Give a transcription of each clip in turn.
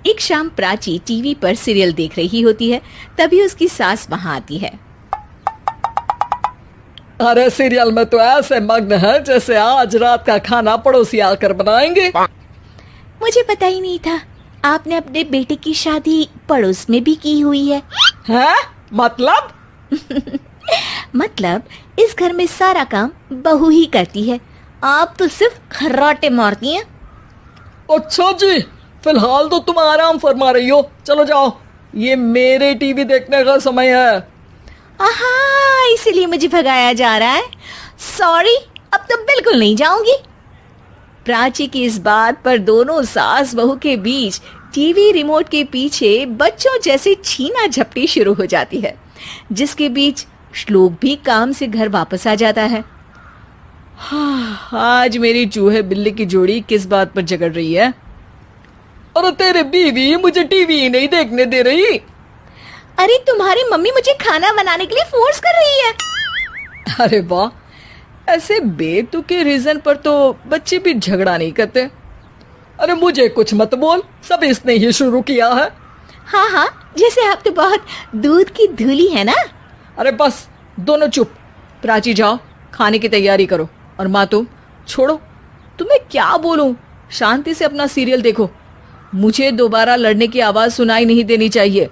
एक शाम प्राची टीवी पर सीरियल देख रही होती है। तभी उसकी सास वहां आती है। अरे सीरियल में तो ऐसे मग्न है जैसे आज रात का खाना पड़ोसी आकर बनाएंगे। मुझे पता ही नहीं था आपने अपने बेटे की शादी पड़ोस में भी की हुई है। हैं? मतलब? मतलब इस घर में सारा काम बहू ही करती है, आप तो सिर्फ खर्राटे मारती हैं। अच्छा जी, फिलहाल तो तुम आराम फरमा रही हो, चलो जाओ, ये मेरे टीवी देखने का समय है। आहा, इसीलिए मुझे भगाया जा रहा है। सॉरी, अब तो बिल्कुल नहीं जाऊंगी। प्राची की इस बात पर दोनों सास बहू के बीच टीवी रिमोट के पीछे बच्चों जैसे छीना झपटी शुरू हो जाती है, जिसके बीच श्लोक भी काम से घर वापस आ जाता है। आज मेरी चूहे बिल्ली की जोड़ी किस बात पर झगड़ रही है? अरे तेरे बीवी मुझे टीवी ही नहीं देखने दे रही। अरे तुम्हारी मम्मी मुझे खाना बनाने के लिए फोर्स कर रही है। अरे वाह, ऐसे बेतुके रीजन पर तो बच्चे भी झगड़ा नहीं करते। अरे मुझे कुछ मत बोल, सब इसने ही शुरू किया है। हाँ हाँ, जैसे आप तो बहुत दूध की धूली है ना। अरे बस, दोनों चुप। प्राची जाओ, खाने की तैयारी करो। और माँ तुम छोड़ो, तुम्हें क्या बोलूं, शांति से अपना सीरियल देखो, मुझे दोबारा लड़ने की आवाज सुनाई नहीं देनी चाहिए।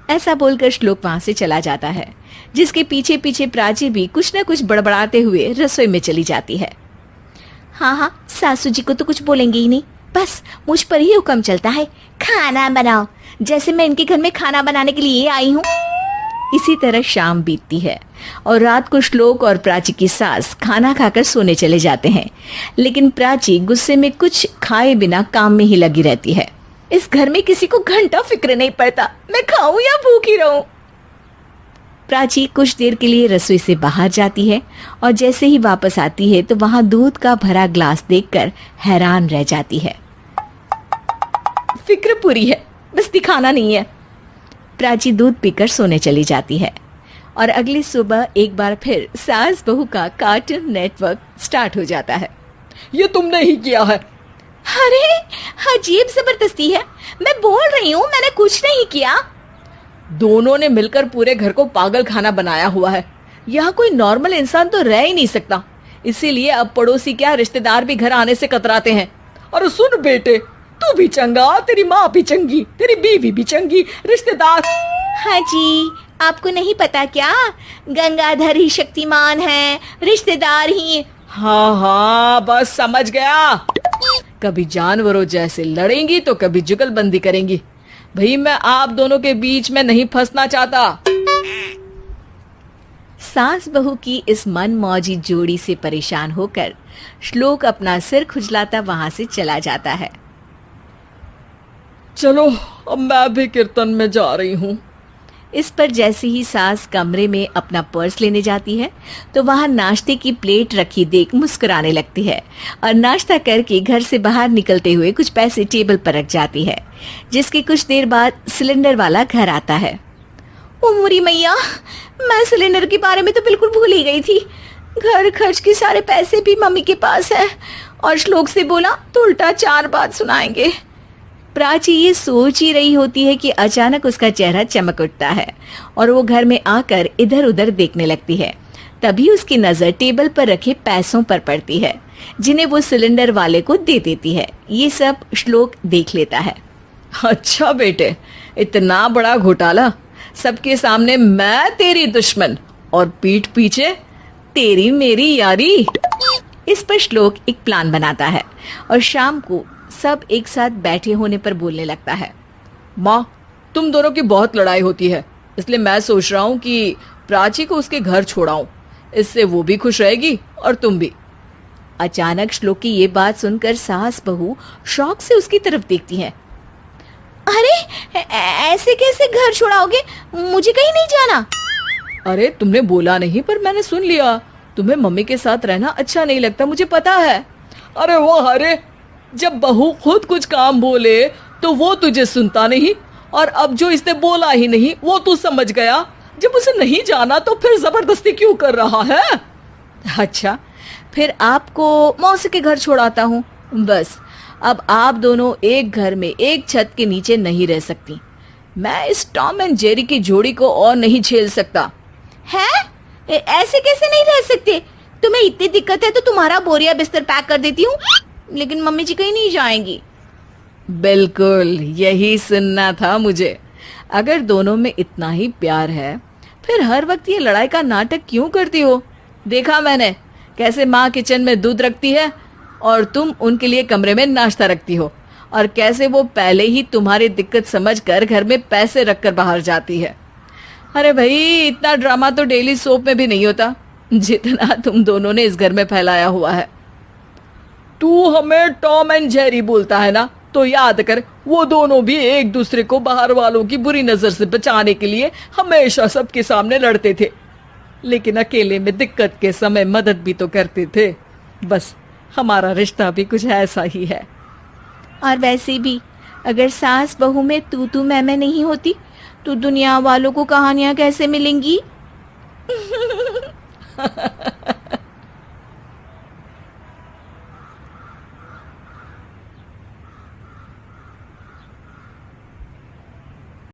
ऐसा बोलकर श्लोक वहां से चला जाता है, जिसके पीछे पीछे प्राची भी कुछ न कुछ बड़बड़ाते हुए रसोई में चली जाती है। हाँ हाँ, सासू जी को तो कुछ बोलेंगे ही नहीं, बस मुझ पर ही हुक्म चलता है, खाना बनाओ, जैसे मैं इनके घर में खाना बनाने के लिए आई हूँ। इसी तरह शाम बीतती है और रात को श्लोक और प्राची की सास खाना खाकर सोने चले जाते हैं, लेकिन प्राची गुस्से में कुछ खाए बिना काम में ही लगी रहती है। इस घर में किसी को घंटा फिक्र नहीं पड़ता, मैं खाऊं या भूखी रहूं। प्राची कुछ देर के लिए रसोई से बाहर जाती है और जैसे ही वापस आती है तो वहां दूध का भरा ग्लास देखकर हैरान रह जाती है। फिक्र पूरी है, बस दिखाना नहीं है। प्राची दूध पीकर सोने चली जाती है और अगली सुबह एक बार फिर सास बहू का कार्टून नेटवर्क स्टार्ट हो जाता है। ये तुमने ही किया है। अरे अजीब जबरदस्ती है, मैं बोल रही हूँ मैंने कुछ नहीं किया। दोनों ने मिलकर पूरे घर को पागल खाना बनाया हुआ है। यहाँ कोई नॉर्मल इंसान तो रह ही नहीं सकता, इसीलिए अब पड़ोसी क्या रिश्तेदार भी घर आने से कतराते हैं। और सुन बेटे, तू भी चंगा, तेरी माँ भी चंगी, तेरी बीवी भी चंगी, रिश्तेदार। हाँ जी, आपको नहीं पता क्या, गंगाधर ही शक्तिमान है, रिश्तेदार ही। हाँ हाँ, बस समझ गया। कभी जानवरों जैसे लड़ेंगी तो कभी जुगलबंदी करेंगी। भाई मैं आप दोनों के बीच में नहीं फंसना चाहता। सास बहू की इस मनमौजी जोड़ी से परेशान होकर श्लोक अपना सिर खुजलाता वहां से चला जाता है। चलो अब मैं भी कीर्तन में जा रही हूँ। इस पर जैसे ही सास कमरे में अपना पर्स लेने जाती है तो वहां नाश्ते की प्लेट रखी देख मुस्कुराने लगती है और नाश्ता करके घर से बाहर निकलते हुए कुछ पैसे टेबल पर रख जाती है, जिसके कुछ देर बाद सिलेंडर वाला घर आता है। ओ मुरी मैया, मैं सिलेंडर के बारे में तो बिल्कुल भूल ही गई थी। घर खर्च के सारे पैसे भी मम्मी के पास है और श्लोक से बोला तो उल्टा 4 बात सुनाएंगे। प्राची ये सोच ही रही होती है कि अचानक उसका चेहरा चमक उठता है और वो घर में आकर इधर उधर देखने लगती है। तभी उसकी नजर टेबल पर रखे पैसों पर पड़ती है, जिन्हें वो सिलेंडर वाले को दे देती है। ये सब श्लोक देख लेता है। अच्छा बेटे, इतना बड़ा घोटाला, सबके सामने मैं तेरी दुश्मन और पीठ पीछे तेरी मेरी यारी। इस पर श्लोक एक प्लान बनाता है और शाम को सब एक साथ बैठे होने पर बोलने लगता है। माँ, तुम दोनों की बहुत लड़ाई होती है, इसलिए मैं सोच रहा हूँ कि प्राची को उसके घर छोड़ाऊं, इससे वो भी खुश रहेगी और तुम भी। अचानक श्लोक की ये बात सुनकर सास बहू शौक से उसकी तरफ देखती हैं। अरे ऐसे कैसे घर छोड़ाओगे, मुझे कहीं नहीं जाना। अरे तुमने बोला नहीं पर मैंने सुन लिया, तुम्हें मम्मी के साथ रहना अच्छा नहीं लगता, मुझे पता है। अरे वो अरे, जब बहू खुद कुछ काम बोले तो वो तुझे सुनता नहीं, और अब जो इसने बोला ही नहीं वो तू समझ गया। जब उसे नहीं जाना तो फिर जबरदस्ती क्यों कर रहा है? अच्छा, फिर आपको मौसी के घर छोड़ाता हूँ, बस अब आप दोनों एक घर में एक छत के नीचे नहीं रह सकती। मैं इस टॉम एंड जेरी की जोड़ी को और नहीं झेल सकता। है? ऐसे कैसे नहीं रह सकते? तुम्हें इतनी दिक्कत है तो तुम्हारा बोरिया बिस्तर पैक कर देती हूँ, लेकिन मम्मी जी कहीं नहीं जाएंगी। बिल्कुल यही सुनना था मुझे। अगर दोनों में इतना ही प्यार है फिर हर वक्त ये लड़ाई का नाटक क्यों करती हो? देखा मैंने कैसे माँ किचन में दूध रखती है और तुम उनके लिए कमरे में नाश्ता रखती हो, और कैसे वो पहले ही तुम्हारी दिक्कत समझकर घर में पैसे रखकर बाहर जाती है। अरे भाई, इतना ड्रामा तो डेली सोप में भी नहीं होता जितना तुम दोनों ने इस घर में फैलाया हुआ है। तू हमें टॉम एंड जेरी बोलता है ना, तो याद कर वो दोनों भी एक दूसरे को बाहर वालों की बुरी नजर से बचाने के लिए हमेशा सबके सामने लड़ते थे, लेकिन अकेले में दिक्कत के समय मदद भी तो करते थे। बस हमारा रिश्ता भी कुछ ऐसा ही है। और वैसे भी अगर सास बहू में तू मैं नहीं होती तो दुनिया वालों को कहानियां कैसे मिलेंगी?